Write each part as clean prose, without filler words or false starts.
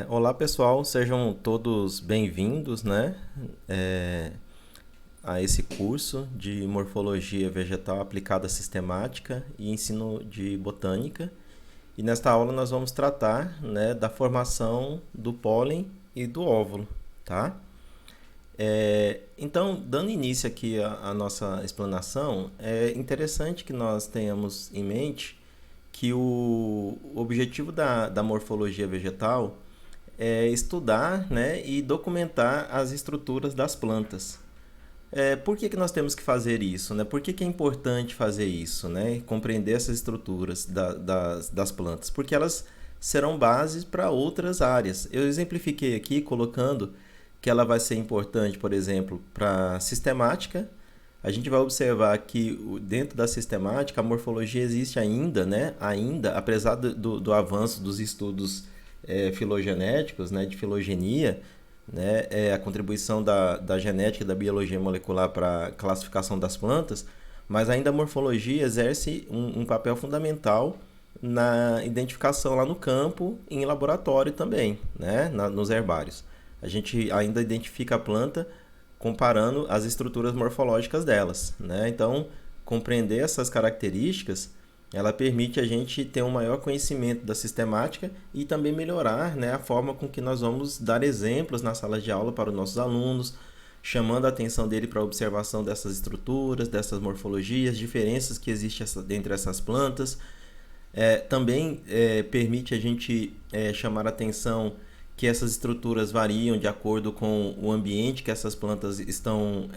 Olá pessoal, sejam todos bem-vindos, né, é, a esse curso de Morfologia Vegetal Aplicada à Sistemática e Ensino de Botânica. E nesta aula nós vamos tratar, né, da formação do pólen e do óvulo, tá? Então, dando início aqui à nossa explanação, é interessante que nós tenhamos em mente que o objetivo da morfologia vegetal é estudar, né, e documentar as estruturas das plantas. Por que nós temos que fazer isso? Né? Por que é importante fazer isso? Né? Compreender essas estruturas das plantas? Porque elas serão bases para outras áreas. Eu exemplifiquei aqui colocando que ela vai ser importante, por exemplo, para sistemática. A gente vai observar que dentro da sistemática a morfologia existe ainda, né? Ainda, apesar do avanço dos estudos filogenéticos, né? De filogenia, né? A contribuição da genética e da biologia molecular para a classificação das plantas, mas ainda a morfologia exerce um papel fundamental na identificação lá no campo e em laboratório também, né? Nos herbários. A gente ainda identifica a planta comparando as estruturas morfológicas delas, né? Então, compreender essas características, ela permite a gente ter um maior conhecimento da sistemática e também melhorar, né, a forma com que nós vamos dar exemplos na sala de aula para os nossos alunos, chamando a atenção dele para a observação dessas estruturas, dessas morfologias, diferenças que existem entre essas plantas. Também permite a gente chamar a atenção que essas estruturas variam de acordo com o ambiente que essas plantas estão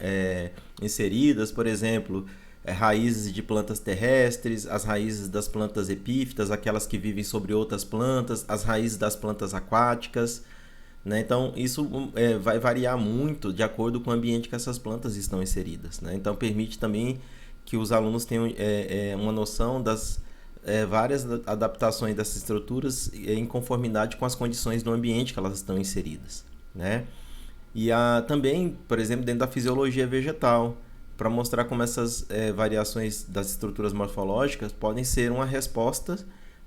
inseridas. Por exemplo, raízes de plantas terrestres, as raízes das plantas epífitas, aquelas que vivem sobre outras plantas, as raízes das plantas aquáticas, né? Então, isso vai variar muito de acordo com o ambiente que essas plantas estão inseridas, né? Então, permite também que os alunos tenham uma noção das várias adaptações dessas estruturas em conformidade com as condições do ambiente que elas estão inseridas, né? E também, por exemplo, dentro da fisiologia vegetal, para mostrar como essas variações das estruturas morfológicas podem ser uma resposta,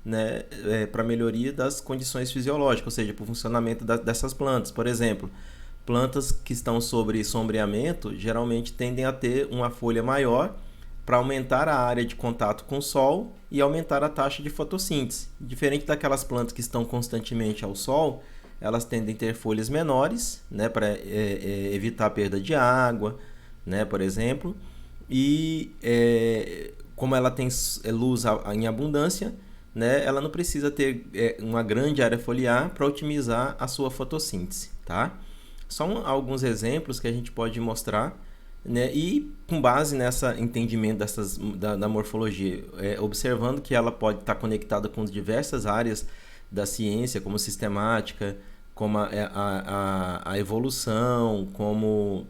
né, para a melhoria das condições fisiológicas, ou seja, para o funcionamento dessas plantas. Por exemplo, plantas que estão sobre sombreamento geralmente tendem a ter uma folha maior para aumentar a área de contato com o sol e aumentar a taxa de fotossíntese. Diferente daquelas plantas que estão constantemente ao sol, elas tendem a ter folhas menores, né, para evitar a perda de água, né, por exemplo. E como ela tem luz em abundância, né, ela não precisa ter uma grande área foliar para otimizar a sua fotossíntese, tá? São alguns exemplos que a gente pode mostrar, né? E com base nessa entendimento da morfologia, observando que ela pode estar conectada com diversas áreas da ciência, como sistemática, como a evolução, como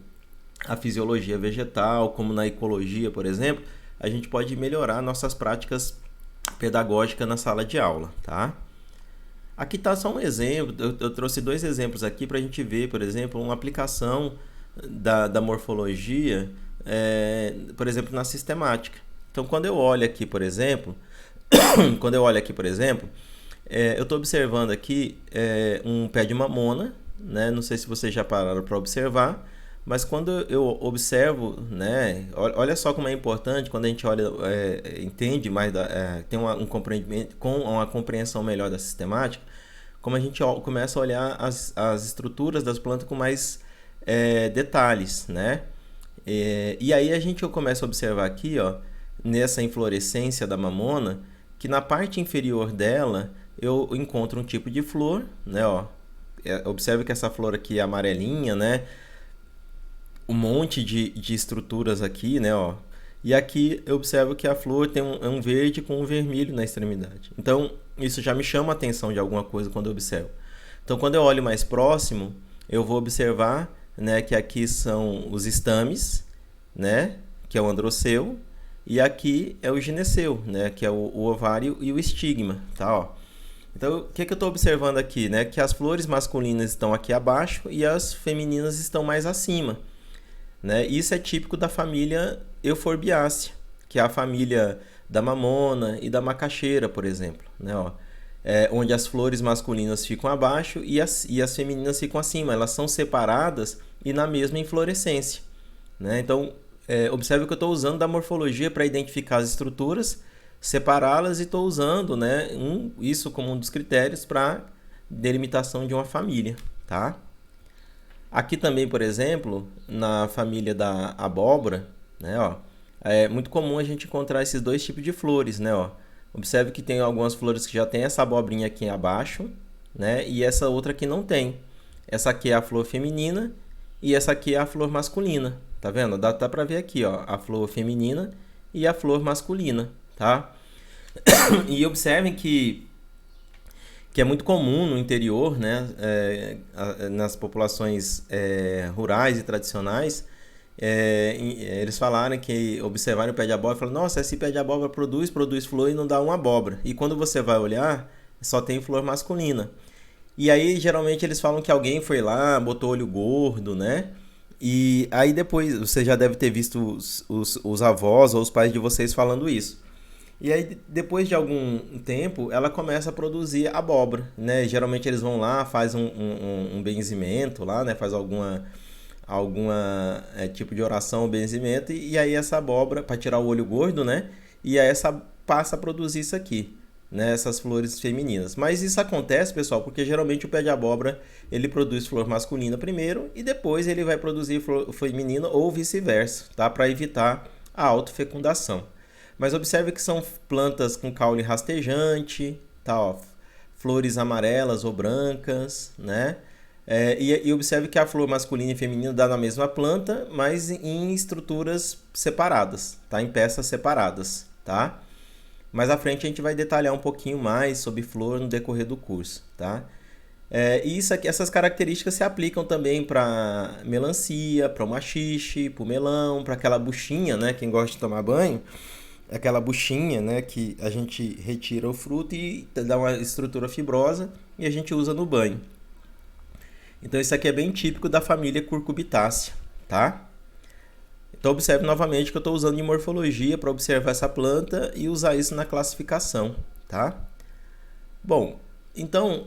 a fisiologia vegetal, como na ecologia, por exemplo, a gente pode melhorar nossas práticas pedagógicas na sala de aula, tá? Aqui está só um exemplo, eu trouxe dois exemplos aqui para a gente ver, por exemplo, uma aplicação da morfologia, por exemplo, na sistemática. Então, quando eu olho aqui, por exemplo, eu estou observando aqui um pé de mamona, né? Não sei se vocês já pararam para observar, mas quando eu observo, né? Olha só como é importante quando a gente olha, entende mais, tem um compreendimento, com uma compreensão melhor da sistemática, como a gente começa a olhar as estruturas das plantas com mais detalhes, né? E aí a gente começa a observar aqui, ó, nessa inflorescência da mamona, que na parte inferior dela eu encontro um tipo de flor, né? Ó, observe que essa flor aqui é amarelinha, né? Um monte de estruturas aqui, né? Ó. E aqui eu observo que a flor tem um verde com um vermelho na extremidade. Então, isso já me chama a atenção de alguma coisa quando eu observo. Então, quando eu olho mais próximo, eu vou observar, né, que aqui são os estames, né, que é o androceu, e aqui é o gineceu, né, que é o ovário e o estigma, tá, ó. Então, o que eu estou observando aqui, né, que as flores masculinas estão aqui abaixo e as femininas estão mais acima, né? Isso é típico da família Euphorbiaceae, que é a família da mamona e da macaxeira, por exemplo, né, ó. onde as flores masculinas ficam abaixo e as femininas ficam acima. Elas são separadas e na mesma inflorescência, né? Então, observe que eu estou usando da morfologia para identificar as estruturas, separá-las, e estou usando, né, isso como um dos critérios para delimitação de uma família, tá? Aqui também, por exemplo, na família da abóbora, né, ó, é muito comum a gente encontrar esses dois tipos de flores, né, ó. Observe que tem algumas flores que já tem essa abobrinha aqui abaixo, né, e essa outra aqui não tem. Essa aqui é a flor feminina e essa aqui é a flor masculina, tá vendo? Dá para ver aqui, ó, a flor feminina e a flor masculina, tá? E observem que é muito comum no interior, né, nas populações rurais e tradicionais, eles falarem que observarem o pé de abóbora e falam, nossa, esse pé de abóbora produz flor e não dá uma abóbora. E quando você vai olhar, só tem flor masculina. E aí, geralmente, eles falam que alguém foi lá, botou olho gordo, né? E aí depois, você já deve ter visto os avós ou os pais de vocês falando isso. E aí, depois de algum tempo, ela começa a produzir abóbora, né? Geralmente eles vão lá, faz um benzimento lá, né? Faz alguma tipo de oração ou benzimento, e aí essa abóbora, para tirar o olho gordo, né? E aí essa passa a produzir isso aqui, né? Essas flores femininas. Mas isso acontece, pessoal, porque geralmente o pé de abóbora, ele produz flor masculina primeiro, e depois ele vai produzir flor feminina ou vice-versa, tá? Para evitar a autofecundação. Mas observe que são plantas com caule rastejante, tá, ó, flores amarelas ou brancas, né? E observe que a flor masculina e feminina dá na mesma planta, mas em estruturas separadas, tá? Em peças separadas, tá? Mais à frente a gente vai detalhar um pouquinho mais sobre flor no decorrer do curso, tá? E isso aqui, essas características se aplicam também para melancia, para o maxixe, para o melão, para aquela buchinha, né? Quem gosta de tomar banho, aquela buchinha, né, que a gente retira o fruto e dá uma estrutura fibrosa e a gente usa no banho. Então isso aqui é bem típico da família Cucurbitaceae, tá? Então observe novamente que eu estou usando de morfologia para observar essa planta e usar isso na classificação, tá? Bom, então,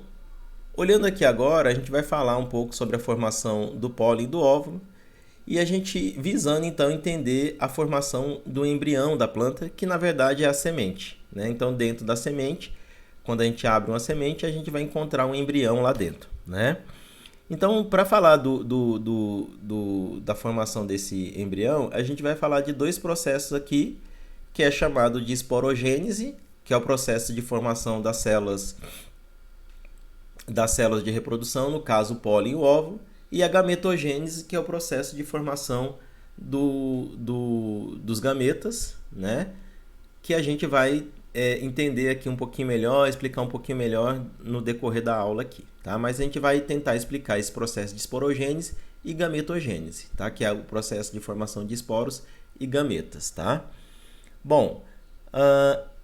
olhando aqui agora, a gente vai falar um pouco sobre a formação do pólen do óvulo, e a gente visando então entender a formação do embrião da planta, que na verdade é a semente, né? Então dentro da semente, quando a gente abre uma semente, a gente vai encontrar um embrião lá dentro, né? Então, para falar da formação desse embrião, a gente vai falar de dois processos aqui, que é chamado de esporogênese, que é o processo de formação das células de reprodução, no caso o pólen e o óvulo, e a gametogênese, que é o processo de formação dos gametas, né? Que a gente vai entender aqui um pouquinho melhor, explicar um pouquinho melhor no decorrer da aula aqui, tá? Mas a gente vai tentar explicar esse processo de esporogênese e gametogênese, tá? Que é o processo de formação de esporos e gametas, tá? Bom,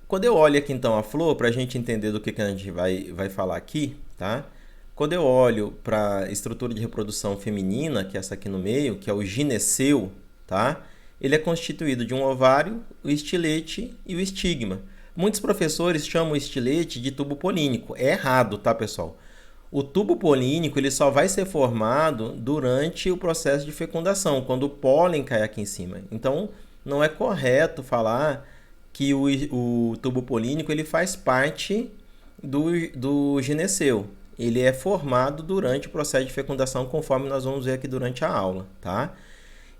quando eu olho aqui então a flor, para a gente entender do que a gente vai falar aqui, tá? Quando eu olho para a estrutura de reprodução feminina, que é essa aqui no meio, que é o gineceu, tá? Ele é constituído de um ovário, o estilete e o estigma. Muitos professores chamam o estilete de tubo polínico. É errado, tá, pessoal? O tubo polínico ele só vai ser formado durante o processo de fecundação, quando o pólen cai aqui em cima. Então, não é correto que o tubo polínico ele faz parte do gineceu. Ele é formado durante o processo de fecundação, conforme nós vamos ver aqui durante a aula, tá?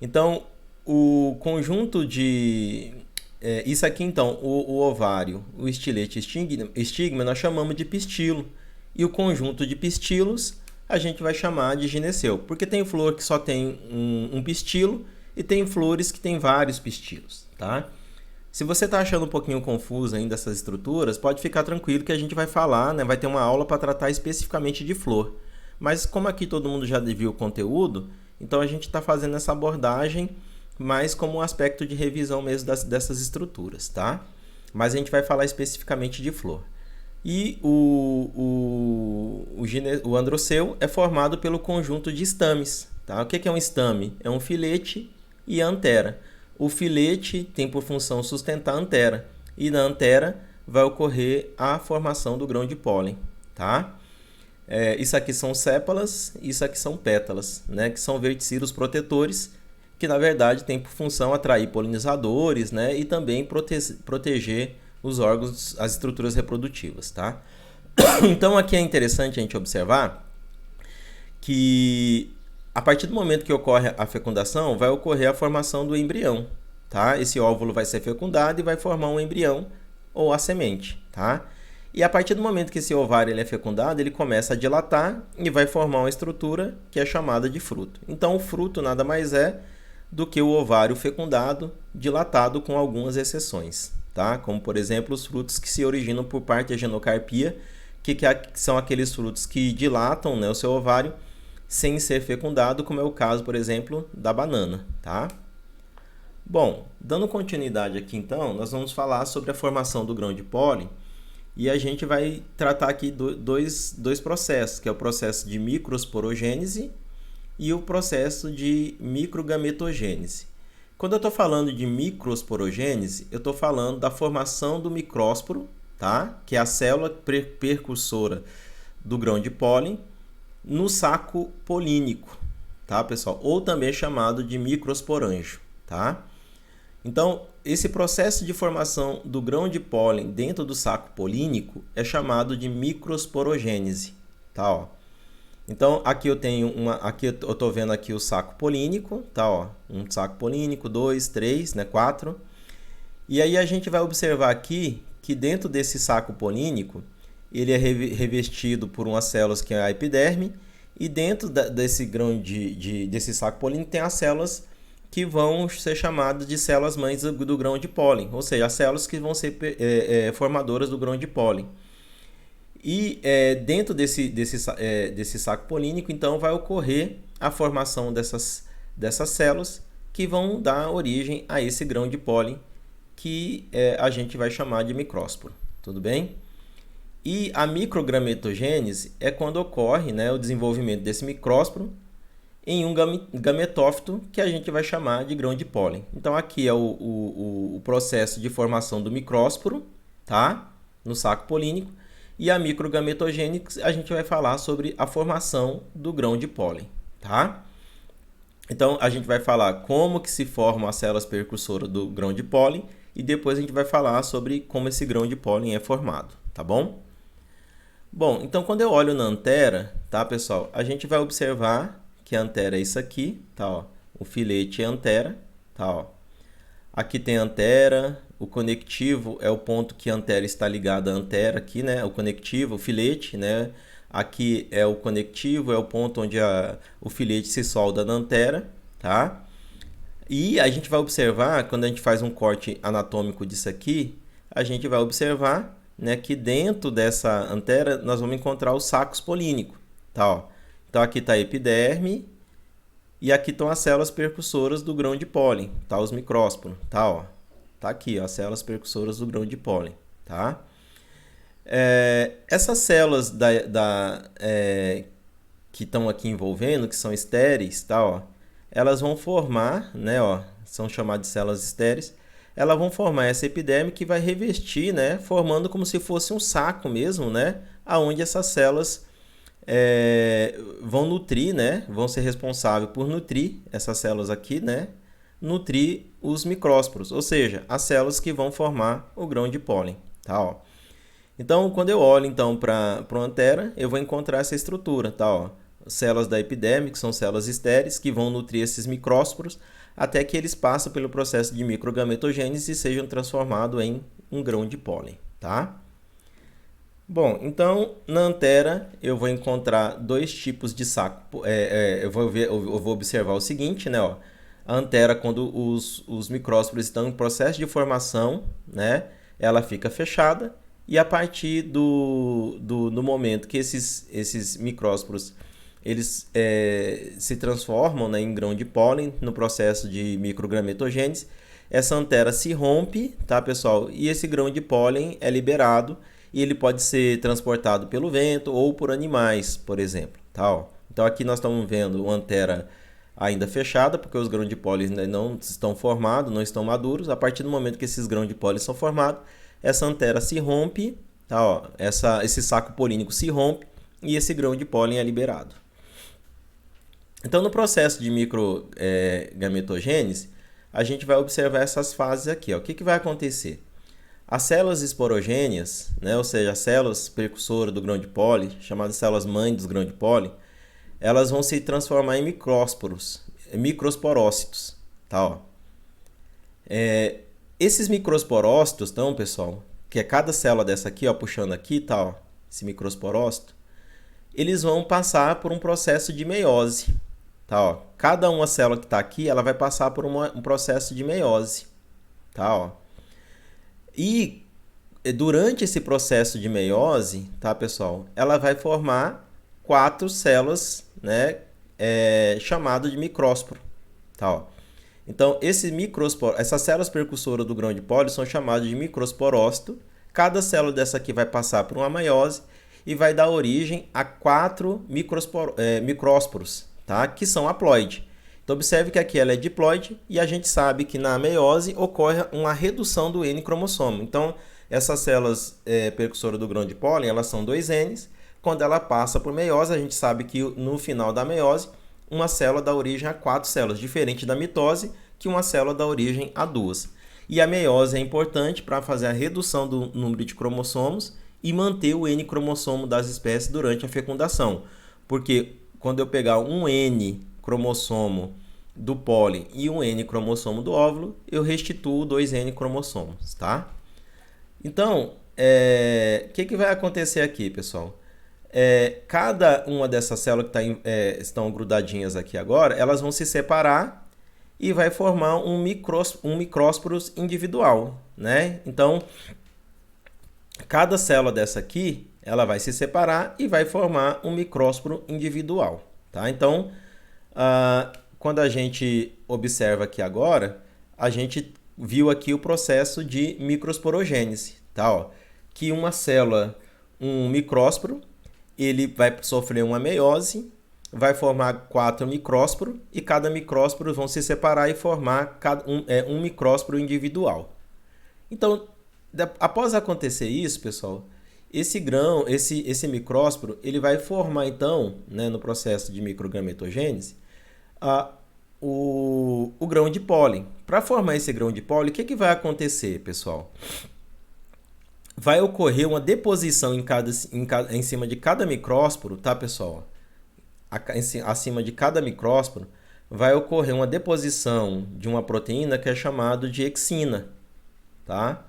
Então, o conjunto de... isso aqui, então, o ovário, o estilete e estigma, nós chamamos de pistilo. E o conjunto de pistilos, a gente vai chamar de gineceu. Porque tem flor que só tem um pistilo e tem flores que tem vários pistilos, tá? Se você está achando um pouquinho confuso ainda essas estruturas, pode ficar tranquilo que a gente vai falar, né? Vai ter uma aula para tratar especificamente de flor. Mas como aqui todo mundo já viu o conteúdo, então a gente está fazendo essa abordagem mais como um aspecto de revisão mesmo dessas estruturas, tá? Mas a gente vai falar especificamente de flor. E o androceu é formado pelo conjunto de estames, tá? O que é um estame? É um filete e a antera. O filete tem por função sustentar a antera, e na antera vai ocorrer a formação do grão de pólen, tá? Isso aqui são sépalas, isso aqui são pétalas, né? Que são verticilos protetores, que na verdade tem por função atrair polinizadores, né? E também proteger os órgãos, as estruturas reprodutivas, tá? Então aqui é interessante a gente observar que a partir do momento que ocorre a fecundação, vai ocorrer a formação do embrião, tá? Esse óvulo vai ser fecundado e vai formar um embrião ou a semente, tá? E a partir do momento que esse ovário ele é fecundado, ele começa a dilatar e vai formar uma estrutura que é chamada de fruto. Então o fruto nada mais é do que o ovário fecundado dilatado, com algumas exceções, tá? Como por exemplo os frutos que se originam por partegenocarpia, que são aqueles frutos que dilatam, né, o seu ovário sem ser fecundado, como é o caso, por exemplo, da banana, tá? Bom, dando continuidade aqui então, nós vamos falar sobre a formação do grão de pólen e a gente vai tratar aqui dois processos, que é o processo de microsporogênese e o processo de microgametogênese. Quando eu estou falando de microsporogênese, eu estou falando da formação do micrósporo, tá? Que é a célula precursora do grão de pólen, no saco polínico, tá, pessoal? Ou também chamado de microsporângio, tá? Então, esse processo de formação do grão de pólen dentro do saco polínico é chamado de microsporogênese, tá, ó? Então, aqui eu tenho aqui eu tô vendo aqui o saco polínico, tá, ó? Um saco polínico, 2, 3, né, 4. E aí a gente vai observar aqui que dentro desse saco polínico ele é revestido por umas células que é a epiderme, e dentro desse grão desse saco polínico tem as células que vão ser chamadas de células mães do grão de pólen, ou seja, as células que vão ser formadoras do grão de pólen. E dentro desse saco polínico, então, vai ocorrer a formação dessas células que vão dar origem a esse grão de pólen que a gente vai chamar de micrósporo, tudo bem? E a microgametogênese é quando ocorre, né, o desenvolvimento desse micrósporo em um gametófito que a gente vai chamar de grão de pólen. Então aqui é o processo de formação do micrósporo, tá? No saco polínico. E a microgametogênese a gente vai falar sobre a formação do grão de pólen, tá? Então a gente vai falar como que se formam as células precursoras do grão de pólen e depois a gente vai falar sobre como esse grão de pólen é formado, tá bom? Bom, então quando eu olho na antera, tá, pessoal? A gente vai observar que a antera é isso aqui, tá, ó. O filete é a antera, tá, ó. Aqui tem a antera, o conectivo é o ponto que a antera está ligada à antera aqui, né? O conectivo, o filete, né? Aqui é o conectivo, é o ponto onde o filete se solda na antera, tá? E a gente vai observar, quando a gente faz um corte anatômico disso aqui, a gente vai observar, né, que dentro dessa antera nós vamos encontrar os sacos polínicos, tá, ó. Então aqui está a epiderme e aqui estão as células percussoras do grão de pólen, tá, os micrósporos, tá, ó. Tá aqui, ó, as células percussoras do grão de pólen, tá? Essas células que estão aqui envolvendo, que são estéreis, tá, ó, elas vão formar, né, ó, são chamadas de células estéreis. Elas vão formar essa epiderme que vai revestir, né, formando como se fosse um saco mesmo, né, aonde essas células vão nutrir, né, vão ser responsáveis por nutrir essas células aqui, né, nutrir os micrósporos, ou seja, as células que vão formar o grão de pólen, tá, ó. Então, quando eu olho então para a antera, eu vou encontrar essa estrutura, tá, ó. Células da epiderme, que são células estéreis, que vão nutrir esses micrósporos até que eles passam pelo processo de microgametogênese e sejam transformados em um grão de pólen, tá? Bom, então na antera eu vou encontrar dois tipos de saco. Eu vou observar o seguinte, né, ó. A antera, quando os micrósporos estão em processo de formação, né, ela fica fechada, e a partir do momento que esses micrósporos eles se transformam, né, em grão de pólen no processo de microgametogênese, essa antera se rompe, tá, pessoal? E esse grão de pólen é liberado e ele pode ser transportado pelo vento ou por animais, por exemplo, tá, ó. Então aqui nós estamos vendo uma antera ainda fechada, porque os grãos de pólen ainda não estão formados, não estão maduros. A partir do momento que esses grãos de pólen são formados, essa antera se rompe, tá, ó, esse saco polínico se rompe e esse grão de pólen é liberado. Então, no processo de microgametogênese, a gente vai observar essas fases aqui. Ó. O que vai acontecer? As células esporogêneas, né, ou seja, as células precursoras do grão de pólen, chamadas células mãe dos grãos de pólen, elas vão se transformar em microsporócitos. Tá, ó. Esses microsporócitos, então, pessoal, que é cada célula dessa aqui, ó, puxando aqui, tá, ó, esse microsporócito, eles vão passar por um processo de meiose. Tá, ó. Cada uma célula que está aqui, ela vai passar por um processo de meiose. Tá, ó. E durante esse processo de meiose, tá, pessoal, ela vai formar 4 células, né, chamado de micrósporo. Tá, ó. Então, essas células precursoras do grão de pólen são chamadas de microsporócito. Cada célula dessa aqui vai passar por uma meiose e vai dar origem a 4 micrósporos, tá? Que são haploide. Então, observe que aqui ela é diploide e a gente sabe que na meiose ocorre uma redução do N-cromossomo. Então, essas células precursoras do grão de pólen, elas são 2 Ns. Quando ela passa por meiose, a gente sabe que no final da meiose, uma célula dá origem a 4 células, diferente da mitose, que uma célula dá origem a 2. E a meiose é importante para fazer a redução do número de cromossomos e manter o N-cromossomo das espécies durante a fecundação. Porque quando eu pegar um N-cromossomo do pólen e um N-cromossomo do óvulo, eu restituo 2 N-cromossomos, tá? Então, o que vai acontecer aqui, pessoal? Cada uma dessas células que estão grudadinhas aqui agora, elas vão se separar e vai formar um micrósporos individual, né? Então, cada célula dessa aqui, ela vai se separar e vai formar um micrósporo individual, tá? Então, quando a gente observa aqui agora, a gente viu aqui o processo de microsporogênese, tá? Ó, que uma célula, um micrósporo, ele vai sofrer uma meiose, vai formar 4 micrósporos e cada micrósporo vão se separar e formar um micrósporo individual. Então, após acontecer isso, pessoal, esse grão, esse micrósporo, ele vai formar então, né, no processo de microgametogênese, o grão de pólen. Para formar esse grão de pólen, o que vai acontecer, pessoal? Vai ocorrer uma deposição em cima de cada micrósporo, tá, pessoal? Acima de cada micrósporo, vai ocorrer uma deposição de uma proteína que é chamada de exina, tá?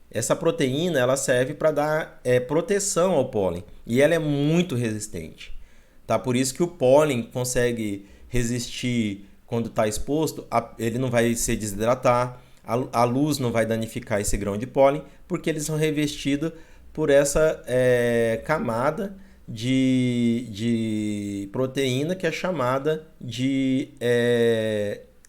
Essa proteína, ela serve para dar proteção ao pólen e ela é muito resistente, tá? Por isso que o pólen consegue resistir quando está exposto, ele não vai se desidratar, a luz não vai danificar esse grão de pólen, porque eles são revestidos por essa camada de proteína que é chamada de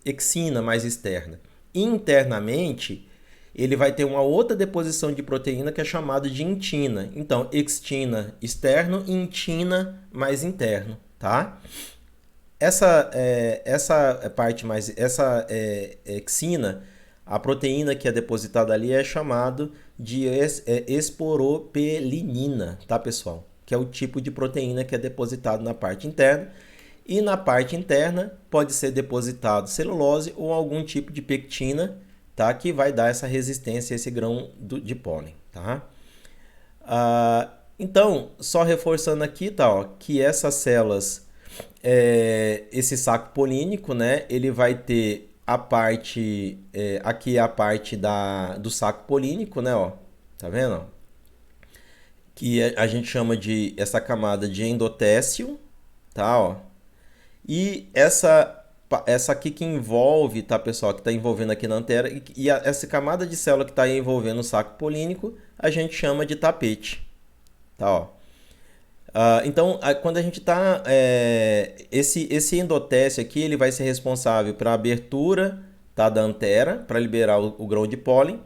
exina mais externa. Internamente, ele vai ter uma outra deposição de proteína que é chamada de intina. Então, extina externo e intina mais interno, tá? Essa exina, a proteína que é depositada ali é chamada de esporopelinina, tá, pessoal? Que é o tipo de proteína que é depositado na parte interna. E na parte interna pode ser depositado celulose ou algum tipo de pectina, tá? Que vai dar essa resistência a esse grão de pólen, tá? Então, só reforçando aqui, tá, ó, que essas células, esse saco polínico, né? Ele vai ter a parte, aqui é a parte do saco polínico, né? Ó, tá vendo? Que a gente chama de essa camada de endotécio, tá? Ó. E essa aqui que envolve, tá, pessoal? Que está envolvendo aqui na antera, essa camada de célula que está envolvendo o saco polínico, a gente chama de tapete, tá? Ó. Então, quando a gente está... esse endotécio aqui, ele vai ser responsável pela abertura, tá, da antera, para liberar o grão de pólen.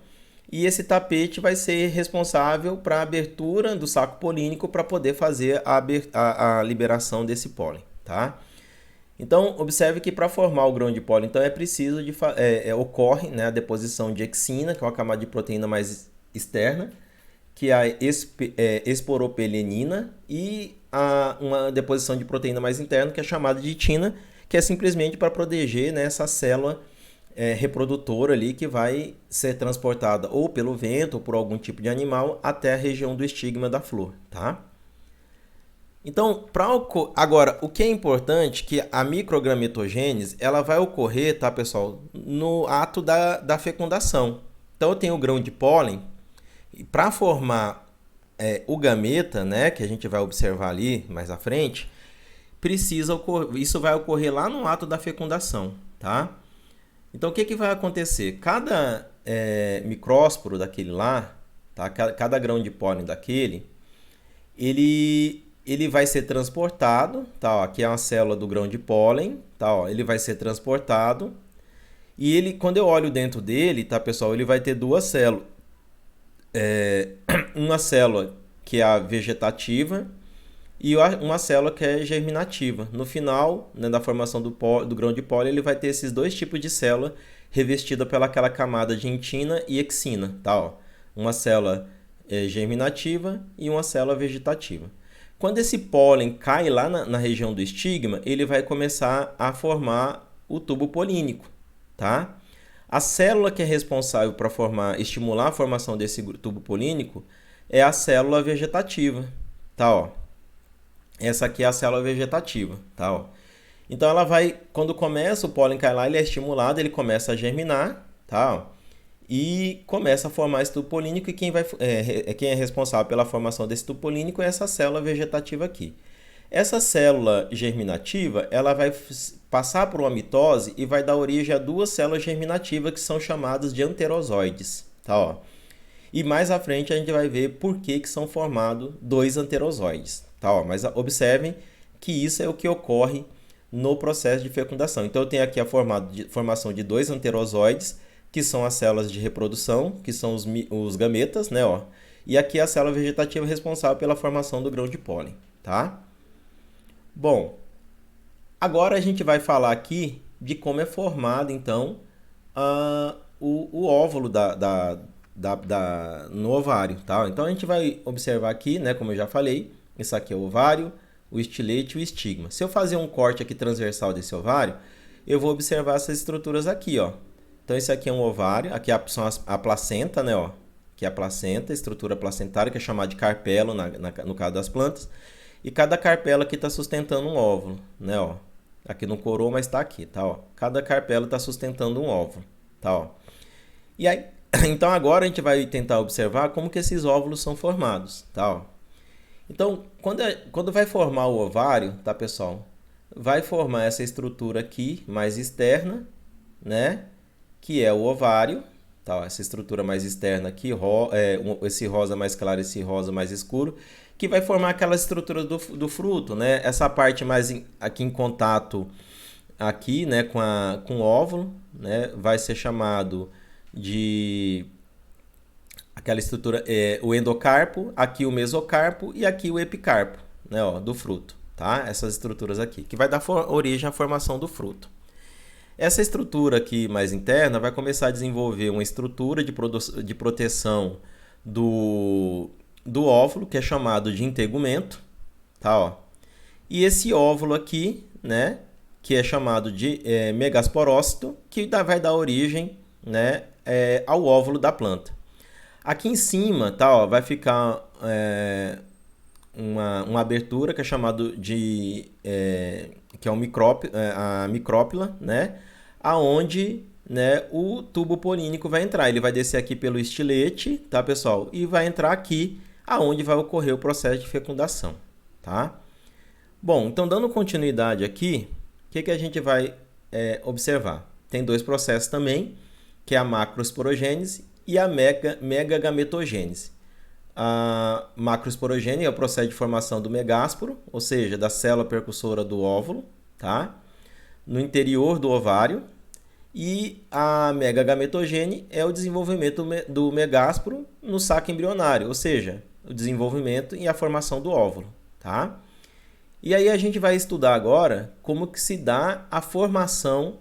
E esse tapete vai ser responsável para a abertura do saco polínico para poder fazer a liberação desse pólen, tá? Então, observe que para formar o grão de pólen, então é preciso ocorre, né, a deposição de exina, que é uma camada de proteína mais externa, que é a esporopellenina, e uma deposição de proteína mais interna, que é chamada de tina, que é simplesmente para proteger, né, essa célula reprodutora ali que vai ser transportada ou pelo vento ou por algum tipo de animal até a região do estigma da flor, tá? Então, agora, o que é importante é que a microgametogênese ela vai ocorrer, tá, pessoal, no ato da fecundação. Então, eu tenho o grão de pólen, e para formar o gameta, né, que a gente vai observar ali mais à frente, isso vai ocorrer lá no ato da fecundação, tá? Então, o que vai acontecer? Cada micrósporo daquele lá, tá? Cada grão de pólen daquele, ele vai ser transportado, tá? Ó, aqui é uma célula do grão de pólen, tá? Ó, ele vai ser transportado e ele, quando eu olho dentro dele, tá, pessoal, ele vai ter duas células. Uma célula que é a vegetativa e uma célula que é germinativa. No final, né, da formação do grão de pólen, ele vai ter esses dois tipos de célula revestida pelaquela camada de entina e exina, tá? Ó, uma célula germinativa e uma célula vegetativa. Quando esse pólen cai lá na região do estigma, ele vai começar a formar o tubo polínico, tá? A célula que é responsável para estimular a formação desse tubo polínico é a célula vegetativa, tá? Ó. Essa aqui é a célula vegetativa, tá? Ó. Então ela vai, quando começa o pólen cair lá, ele é estimulado, ele começa a germinar, tá? Ó. E começa a formar esse tubo polínico e quem é responsável pela formação desse tubo polínico é essa célula vegetativa aqui. Essa célula germinativa, ela vai passar por uma mitose e vai dar origem a duas células germinativas que são chamadas de anterozoides, tá? Ó. E mais à frente a gente vai ver por que são formados dois anterozoides, tá? Ó. Mas observem que isso é o que ocorre no processo de fecundação. Então eu tenho aqui a formação de dois anterozoides, que são as células de reprodução, que são os gametas, né? Ó. E aqui a célula vegetativa responsável pela formação do grão de pólen, tá? Bom, agora a gente vai falar aqui de como é formado, então, o óvulo no ovário, tá? Então a gente vai observar aqui, né, como eu já falei, isso aqui é o ovário, o estilete e o estigma. Se eu fazer um corte aqui transversal desse ovário, eu vou observar essas estruturas aqui, ó. Então esse aqui é um ovário, aqui são a placenta, né, ó. Aqui é a placenta, a estrutura placentária, que é chamada de carpelo no caso das plantas. E cada carpela aqui está sustentando um óvulo, né, ó. Aqui não coroa, mas está aqui, tá, ó. Cada carpela está sustentando um óvulo, tá, ó. E aí, então agora a gente vai tentar observar como que esses óvulos são formados, tá, ó. Então, quando vai formar o ovário, tá, pessoal? Vai formar essa estrutura aqui, mais externa, né? Que é o ovário, tá? Essa estrutura mais externa aqui, esse rosa mais claro, esse rosa mais escuro, que vai formar aquela estrutura do fruto, né? Essa parte mais aqui em contato aqui, né, com o óvulo, né? Vai ser chamado de aquela estrutura, o endocarpo, aqui o mesocarpo e aqui o epicarpo, né, ó, do fruto, tá? Essas estruturas aqui, que vai dar origem à formação do fruto. Essa estrutura aqui mais interna vai começar a desenvolver uma estrutura de proteção do óvulo, que é chamado de integumento, tá? Ó. E esse óvulo aqui, né, que é chamado de megasporócito, que vai dar origem, né, ao óvulo da planta. Aqui em cima, tá, ó, vai ficar uma abertura que é chamado de que é a micrópila, né? Aonde, né, o tubo polínico vai entrar. Ele vai descer aqui pelo estilete, tá, pessoal? E vai entrar aqui, aonde vai ocorrer o processo de fecundação, tá? Bom, então dando continuidade aqui, o que a gente vai observar? Tem dois processos também, que é a macroesporogênese e a megagametogênese. A macroesporogênese é o processo de formação do megásporo, ou seja, da célula percussora do óvulo, tá? No interior do ovário, e a megagametogênese é o desenvolvimento do megásporo no saco embrionário, ou seja, o desenvolvimento e a formação do óvulo, tá? E aí a gente vai estudar agora como que se dá a formação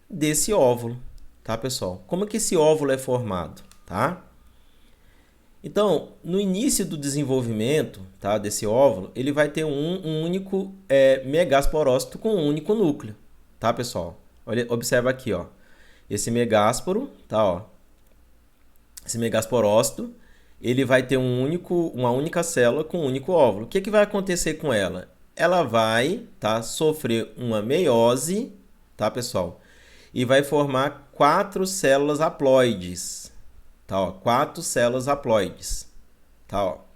desse óvulo, tá, pessoal? Como que esse óvulo é formado, tá? Então, no início do desenvolvimento, tá, desse óvulo, ele vai ter um único megasporócito com um único núcleo, tá, pessoal? Olha, observa aqui, ó. Esse megásporo, tá, ó. Esse megasporócito, ele vai ter uma única célula com um único óvulo. O que que vai acontecer com ela? Ela vai, tá, sofrer uma meiose, tá, pessoal? E vai formar 4 células haploides, tá, ó, 4 células haploides, tá, ó.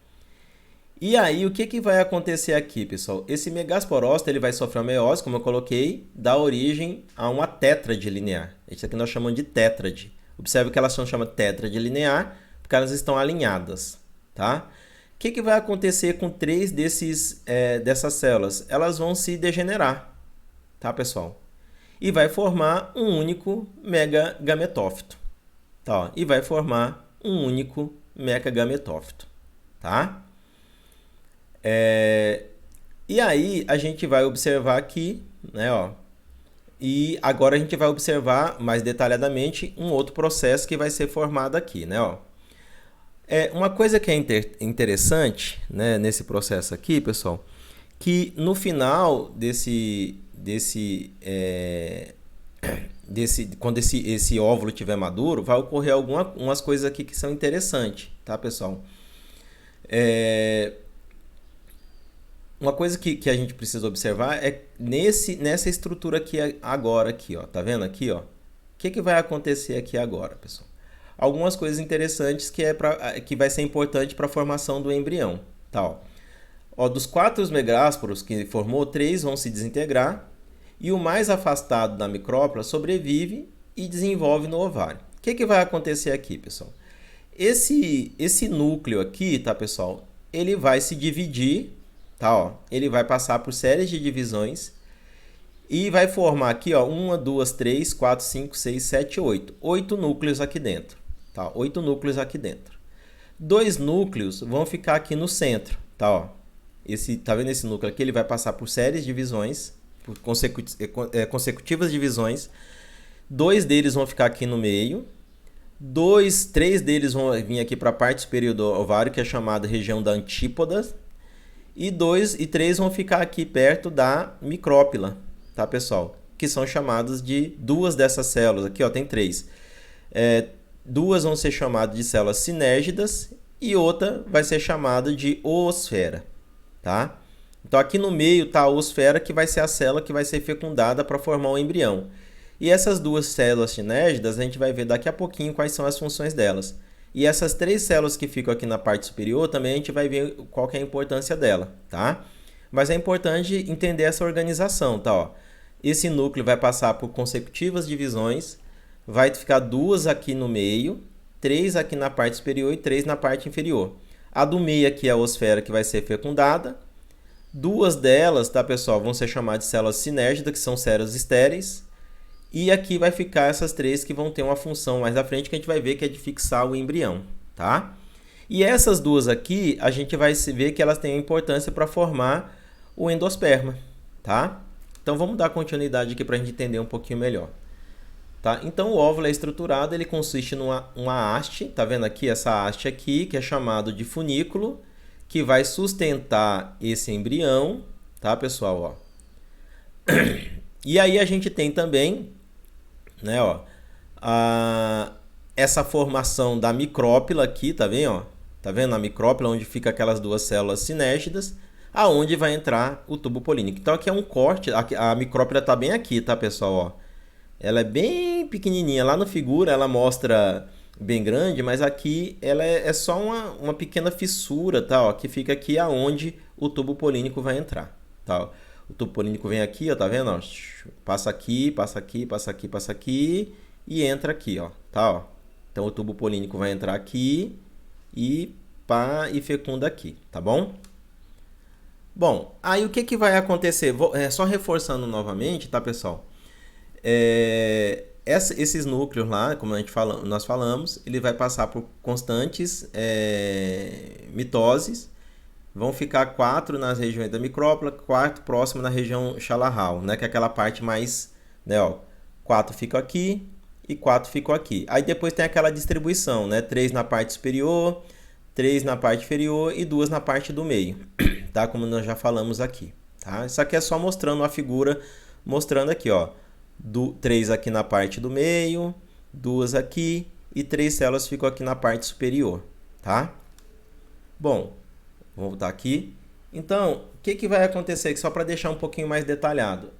E aí, o que que vai acontecer aqui, pessoal? Esse megasporócito, ele vai sofrer uma meiose, como eu coloquei, dá origem a uma tétrade linear. Isso aqui nós chamamos de tétrade. Observe que elas são chamadas tétrade linear, porque elas estão alinhadas, tá? O que que vai acontecer com 3 dessas células? Elas vão se degenerar, tá, pessoal? E vai formar um único megagametófito, tá, ó. E vai formar um único megagametófito, tá? E aí a gente vai observar aqui, né, ó, e agora a gente vai observar mais detalhadamente um outro processo que vai ser formado aqui, né, ó. Uma coisa que é interessante, né, nesse processo aqui, pessoal, que no final quando esse óvulo estiver maduro, vai ocorrer algumas coisas aqui que são interessantes, tá, pessoal? Uma coisa que a gente precisa observar é nessa estrutura aqui agora, aqui, ó, tá vendo aqui, ó? O que vai acontecer aqui agora, pessoal? Algumas coisas interessantes que vai ser importante para a formação do embrião, tá, ó? Dos 4 megásporos que formou, 3 vão se desintegrar e o mais afastado da micrópila sobrevive e desenvolve no ovário. O que vai acontecer aqui, pessoal? Esse núcleo aqui, tá, pessoal? Ele vai se dividir, tá, ó? Ele vai passar por séries de divisões e vai formar aqui, ó, 1, 2, 3, 4, 5, 6, 7, 8. 8 núcleos aqui dentro, tá? 8 núcleos aqui dentro. 2 núcleos vão ficar aqui no centro, tá, ó? Tá vendo esse núcleo aqui? Ele vai passar por séries de divisões, por consecutivas divisões. 2 deles vão ficar aqui no meio. 3 deles vão vir aqui para a parte superior do ovário, que é chamada região da antípoda. E 3 vão ficar aqui perto da micrópila, tá, pessoal? Que são chamadas de 2 dessas células. Aqui, ó, tem 3. 2 vão ser chamadas de células sinérgidas e outra vai ser chamada de oosfera, tá? Então, aqui no meio está a oosfera, que vai ser a célula que vai ser fecundada para formar um embrião. E essas 2 células sinérgidas, a gente vai ver daqui a pouquinho quais são as funções delas. E essas 3 células que ficam aqui na parte superior, também a gente vai ver qual que é a importância dela, tá? Mas é importante entender essa organização, tá? Ó, esse núcleo vai passar por consecutivas divisões, vai ficar 2 aqui no meio, 3 aqui na parte superior e 3 na parte inferior. A do meio aqui é a oosfera, que vai ser fecundada. 2 delas, tá, pessoal, vão ser chamadas de células sinérgidas, que são células estéreis. E aqui vai ficar essas 3 que vão ter uma função mais à frente, que a gente vai ver que é de fixar o embrião, tá? E essas 2 aqui, a gente vai ver que elas têm importância para formar o endosperma, tá? Então, vamos dar continuidade aqui para a gente entender um pouquinho melhor. Tá? Então, o óvulo é estruturado, ele consiste numa haste, tá vendo aqui essa haste aqui, que é chamado de funículo, que vai sustentar esse embrião, tá, pessoal? Ó. E aí a gente tem também, né, ó, essa formação da micrópila aqui, tá vendo? Ó? Tá vendo a micrópila, onde fica aquelas 2 células sinérgidas, aonde vai entrar o tubo polínico. Então aqui é um corte, a micrópila tá bem aqui, tá, pessoal? Ó. Ela é bem pequenininha, lá na figura ela mostra bem grande, mas aqui ela é só uma pequena fissura, tá, ó, que fica aqui aonde o tubo polínico vai entrar, tá? O tubo polínico vem aqui, ó, tá vendo? Ó, passa aqui, passa aqui, passa aqui, passa aqui e entra aqui, ó, tá? Ó. Então o tubo polínico vai entrar aqui e fecunda aqui, tá bom? Bom, aí o que vai acontecer? Só reforçando novamente, tá, pessoal? Esses núcleos lá, como nós falamos, ele vai passar por constantes mitoses. Vão ficar 4 nas regiões da micrópila, 4 próximo na região Chalarral, né, que é aquela parte mais, né, ó, 4 ficam aqui e 4 ficam aqui. Aí depois tem aquela distribuição, né, 3 na parte superior, 3 na parte inferior e 2 na parte do meio, tá? Como nós já falamos aqui, tá? Isso aqui é só mostrando uma figura, mostrando aqui, ó, 3 aqui na parte do meio, 2 aqui e 3 células ficam aqui na parte superior, tá? Bom, vou voltar aqui. Então, o que vai acontecer aqui, só para deixar um pouquinho mais detalhado?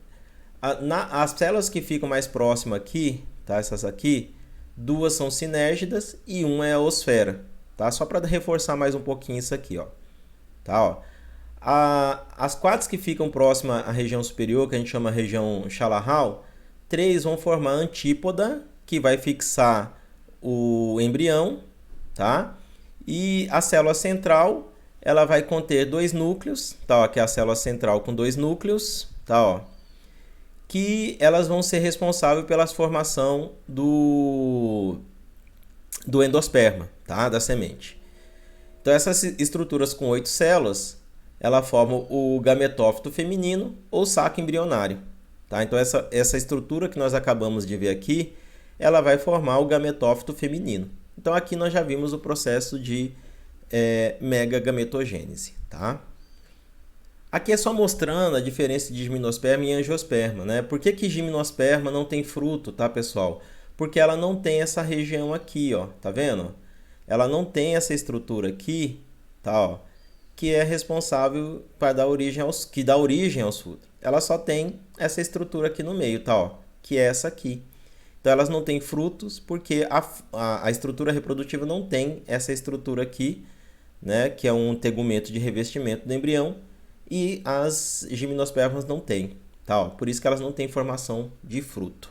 As células que ficam mais próximas aqui, tá? Essas aqui, 2 são sinérgidas e 1 é a osfera, tá? Só para reforçar mais um pouquinho isso aqui, ó. Tá, ó. As 4 que ficam próximas à região superior, que a gente chama região Chalarral, 3 vão formar a antípoda, que vai fixar o embrião, tá? E a célula central, ela vai conter 2 núcleos, tá? Ó, aqui é a célula central com 2 núcleos, tá? Ó, que elas vão ser responsáveis pela formação do endosperma, tá? Da semente. Então, essas estruturas com 8 células, ela formam o gametófito feminino ou saco embrionário, tá? Então, essa estrutura que nós acabamos de ver aqui, ela vai formar o gametófito feminino. Então, aqui nós já vimos o processo de megagametogênese, tá? Aqui é só mostrando a diferença de gimnosperma e angiosperma, né? Por que gimnosperma não tem fruto, tá, pessoal? Porque ela não tem essa região aqui, ó, tá vendo? Ela não tem essa estrutura aqui, tá, ó, que é responsável para dar origem aos frutos. Ela só tem essa estrutura aqui no meio, tá, ó, que é essa aqui. Então, elas não têm frutos porque a estrutura reprodutiva não tem essa estrutura aqui, né, que é um tegumento de revestimento do embrião, e as gimnospermas não têm, tá, ó, por isso que elas não têm formação de fruto.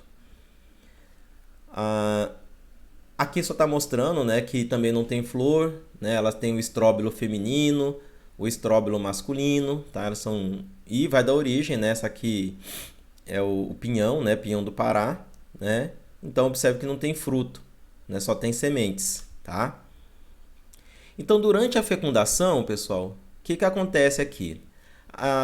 Aqui só está mostrando, né, que também não tem flor, né, elas têm o estróbilo feminino, o estróbilo masculino, tá, elas são... E vai dar origem, né, essa aqui é o pinhão, né, pinhão do Pará, né, então observe que não tem fruto, né, só tem sementes, tá? Então, durante a fecundação, pessoal, o que acontece aqui?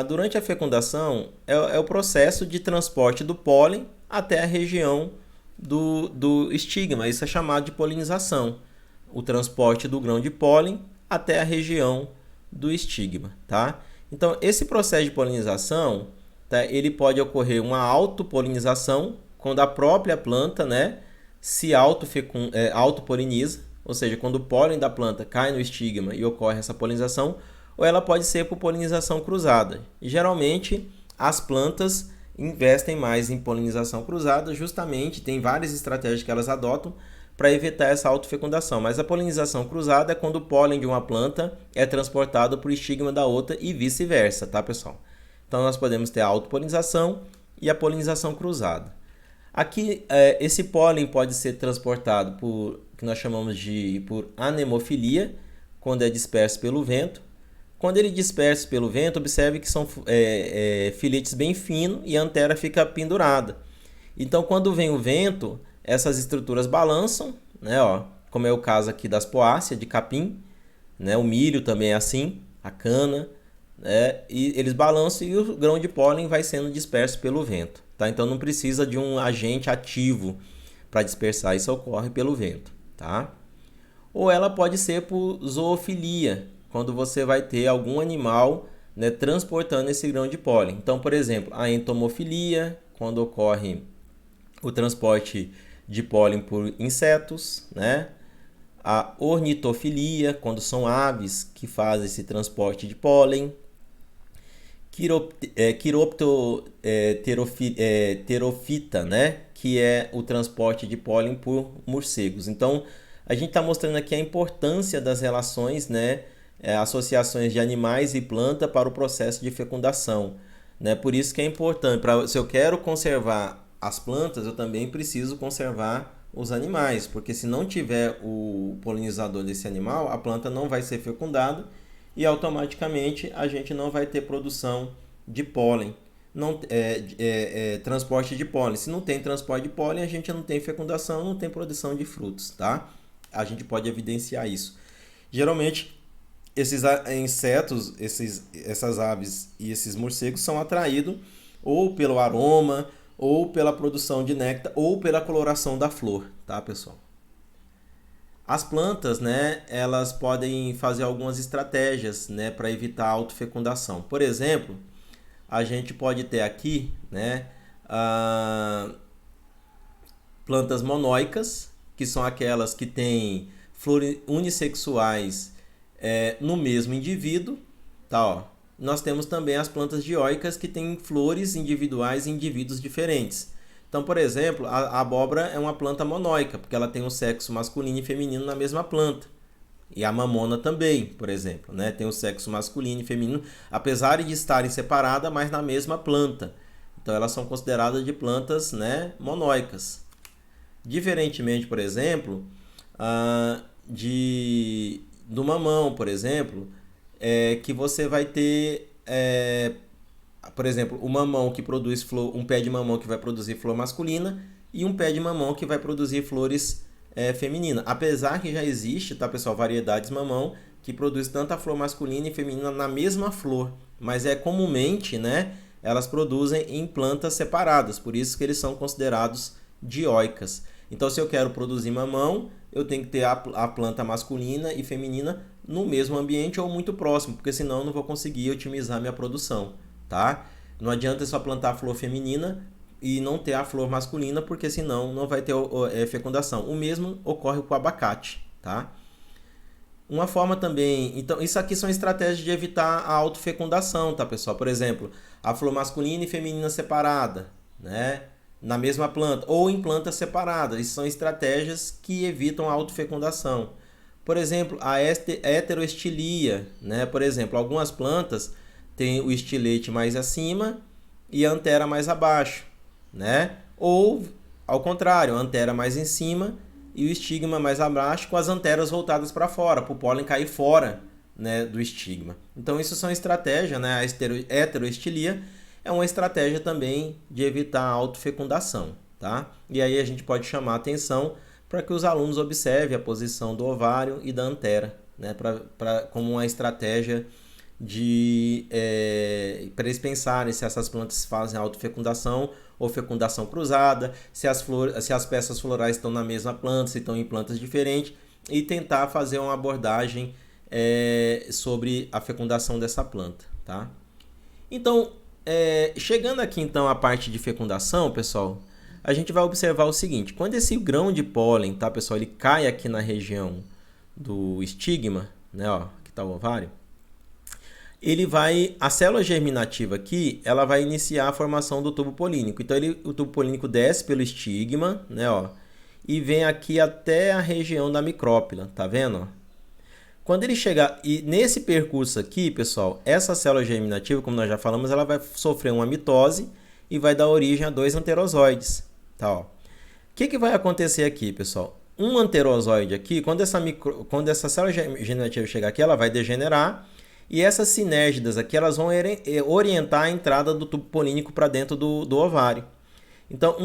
Durante a fecundação é o processo de transporte do pólen até a região do estigma. Isso é chamado de polinização. O transporte do grão de pólen até a região do estigma, tá? Então, esse processo de polinização, tá, ele pode ocorrer uma autopolinização, quando a própria planta, né, se autopoliniza, ou seja, quando o pólen da planta cai no estigma e ocorre essa polinização, ou ela pode ser por polinização cruzada. E, geralmente, as plantas investem mais em polinização cruzada, justamente, tem várias estratégias que elas adotam para evitar essa autofecundação. Mas a polinização cruzada é quando o pólen de uma planta é transportado para o estigma da outra e vice-versa, tá, pessoal? Então, nós podemos ter a autopolinização e a polinização cruzada. Aqui, esse pólen pode ser transportado por, que nós chamamos por anemofilia, quando é disperso pelo vento. Quando ele dispersa pelo vento, observe que são filetes bem finos e a antera fica pendurada. Então, quando vem o vento, essas estruturas balançam, né, ó, como é o caso aqui das poáceas de capim, né, o milho também é assim, a cana, né, e eles balançam e o grão de pólen vai sendo disperso pelo vento. Tá? Então, não precisa de um agente ativo para dispersar, isso ocorre pelo vento. Tá? Ou ela pode ser por zoofilia, quando você vai ter algum animal, né, transportando esse grão de pólen. Então, por exemplo, a entomofilia, quando ocorre o transporte de pólen por insetos, né? A ornitofilia, quando são aves que fazem esse transporte de pólen. Quiropterofita, né? Que é o transporte de pólen por morcegos. Então, a gente está mostrando aqui a importância das relações, né? Associações de animais e planta para o processo de fecundação, né? Por isso que é importante, se eu quero conservar as plantas, eu também preciso conservar os animais, porque se não tiver o polinizador desse animal, a planta não vai ser fecundada e automaticamente a gente não vai ter produção de pólen, transporte de pólen. Se não tem transporte de pólen, a gente não tem fecundação, não tem produção de frutos, tá? A gente pode evidenciar isso. Geralmente, esses insetos, essas aves e esses morcegos são atraídos ou pelo aroma, ou pela produção de néctar, ou pela coloração da flor, tá, pessoal? As plantas, né, elas podem fazer algumas estratégias, né, para evitar a autofecundação. Por exemplo, a gente pode ter aqui, né, plantas monóicas, que são aquelas que têm flores unissexuais no mesmo indivíduo, tá, ó. Nós temos também as plantas dioicas que têm flores individuais em indivíduos diferentes. Então, por exemplo, a abóbora é uma planta monóica, porque ela tem o sexo masculino e feminino na mesma planta. E a mamona também, por exemplo, né? Tem o sexo masculino e feminino, apesar de estarem separadas, mas na mesma planta. Então, elas são consideradas de plantas, né, monóicas. Diferentemente, por exemplo, do mamão, por exemplo, que você vai ter, por exemplo, o mamão que produz flor, um pé de mamão que vai produzir flor masculina e um pé de mamão que vai produzir flores feminina. Apesar que já existe, tá, pessoal, variedades mamão que produz tanto a flor masculina e feminina na mesma flor, mas comumente, né, elas produzem em plantas separadas, por isso que eles são considerados dioicas. Então, se eu quero produzir mamão, eu tenho que ter a planta masculina e feminina no mesmo ambiente ou muito próximo, porque senão eu não vou conseguir otimizar minha produção, tá? Não adianta só plantar a flor feminina e não ter a flor masculina, porque senão não vai ter fecundação. O mesmo ocorre com o abacate, tá? Uma forma também... Então, isso aqui são estratégias de evitar a autofecundação, tá, pessoal? Por exemplo, a flor masculina e feminina separada, né, na mesma planta, ou em plantas separadas. Isso são estratégias que evitam a autofecundação. Por exemplo, a heteroestilia, né? Por exemplo, algumas plantas têm o estilete mais acima e a antera mais abaixo, né? Ou, ao contrário, a antera mais em cima e o estigma mais abaixo, com as anteras voltadas para fora, para o pólen cair fora, né, do estigma. Então, isso são estratégias, né? A heteroestilia é uma estratégia também de evitar a autofecundação, tá? E aí a gente pode chamar a atenção para que os alunos observem a posição do ovário e da antera, né? Como uma estratégia para eles pensarem se essas plantas fazem autofecundação ou fecundação cruzada, se as peças florais estão na mesma planta, se estão em plantas diferentes, e tentar fazer uma abordagem sobre a fecundação dessa planta, tá? Então, chegando aqui então à parte de fecundação, pessoal, a gente vai observar o seguinte: quando esse grão de pólen, tá, pessoal, ele cai aqui na região do estigma, né, ó, que tá o ovário, a célula germinativa aqui, ela vai iniciar a formação do tubo polínico. Então, o tubo polínico desce pelo estigma, né, ó, e vem aqui até a região da micrópila, tá vendo, ó? Quando ele chegar, e nesse percurso aqui, pessoal, essa célula germinativa, como nós já falamos, ela vai sofrer uma mitose e vai dar origem a 2 anterozoides, tá, ó. O que vai acontecer aqui, pessoal? Um anterozoide aqui, quando essa célula germinativa chegar aqui, ela vai degenerar, e essas sinérgidas aqui, elas vão orientar a entrada do tubo polínico para dentro do ovário. Então,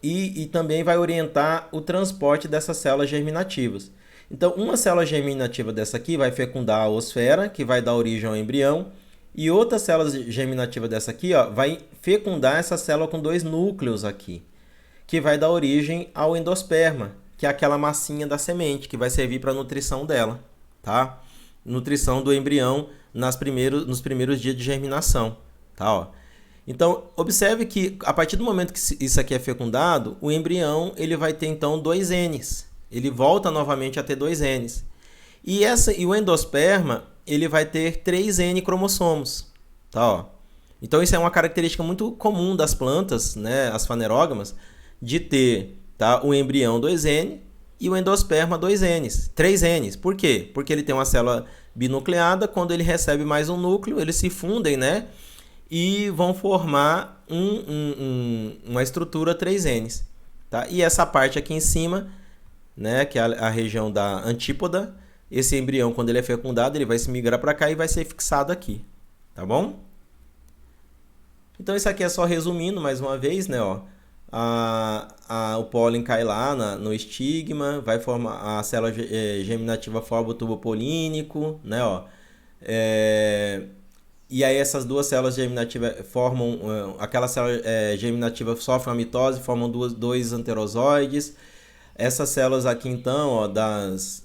e também vai orientar o transporte dessas células germinativas. Então, uma célula germinativa dessa aqui vai fecundar a oosfera, que vai dar origem ao embrião, e outra célula germinativa dessa aqui, ó, vai fecundar essa célula com 2 núcleos aqui, que vai dar origem ao endosperma, que é aquela massinha da semente, que vai servir para a nutrição dela, tá? Nutrição do embrião nos primeiros dias de germinação, tá, ó. Então, observe que a partir do momento que isso aqui é fecundado, o embrião ele vai ter então 2 Ns. Ele volta novamente a ter 2 Ns. E o endosperma, ele vai ter 3 N cromossomos, tá, ó. Então, isso é uma característica muito comum das plantas, né, as fanerógamas, de ter, tá, o embrião 2N e o endosperma 2 Ns, 3 Ns. Por quê? Porque ele tem uma célula binucleada, quando ele recebe mais um núcleo, eles se fundem, né, e vão formar uma estrutura 3 Ns, tá? E essa parte aqui em cima, né, que é a região da antípoda, esse embrião, quando ele é fecundado, ele vai se migrar para cá e vai ser fixado aqui, tá bom? Então, isso aqui é só resumindo mais uma vez, né, ó. O pólen cai lá no estigma, vai formar a célula germinativa, forma o tubo polínico, né, ó. E aí essas duas células germinativas formam, aquela célula germinativa sofre uma mitose, formam dois anterozoides. Essas células aqui, então, ó, das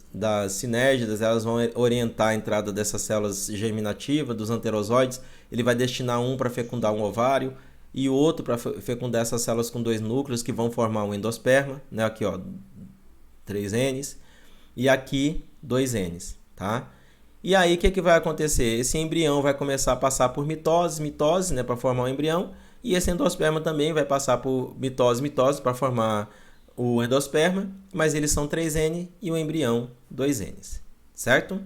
sinérgidas, elas vão orientar a entrada dessas células germinativas, dos anterozoides. Ele vai destinar um para fecundar um ovário e o outro para fecundar essas células com 2 núcleos que vão formar um endosperma, né? Aqui, ó, 3 Ns. E aqui, 2 Ns, tá? E aí, o que vai acontecer? Esse embrião vai começar a passar por mitose, né, para formar um embrião. E esse endosperma também vai passar por mitose para formar o endosperma, mas eles são 3N e o embrião 2Ns, certo?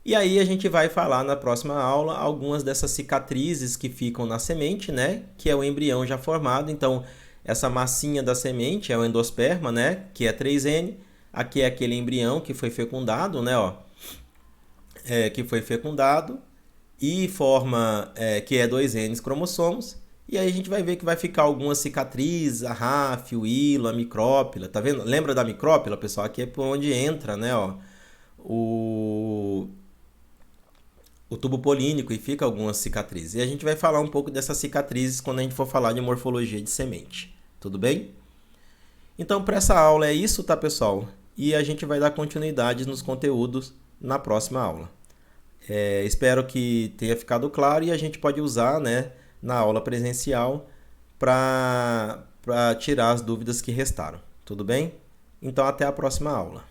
E aí a gente vai falar na próxima aula algumas dessas cicatrizes que ficam na semente, né? Que é o embrião já formado. Então, essa massinha da semente é o endosperma, né? Que é 3N. Aqui é aquele embrião que foi fecundado, né? Ó, que foi fecundado e forma, que é 2N cromossomos. E aí a gente vai ver que vai ficar algumas cicatrizes, a ráfio, o hilo, a micrópila, tá vendo? Lembra da micrópila, pessoal? Aqui é por onde entra, né, ó, o tubo polínico e fica algumas cicatrizes. E a gente vai falar um pouco dessas cicatrizes quando a gente for falar de morfologia de semente. Tudo bem? Então, para essa aula é isso, tá, pessoal? E a gente vai dar continuidade nos conteúdos na próxima aula. Espero que tenha ficado claro e a gente pode usar, né, na aula presencial para tirar as dúvidas que restaram. Tudo bem? Então, até a próxima aula.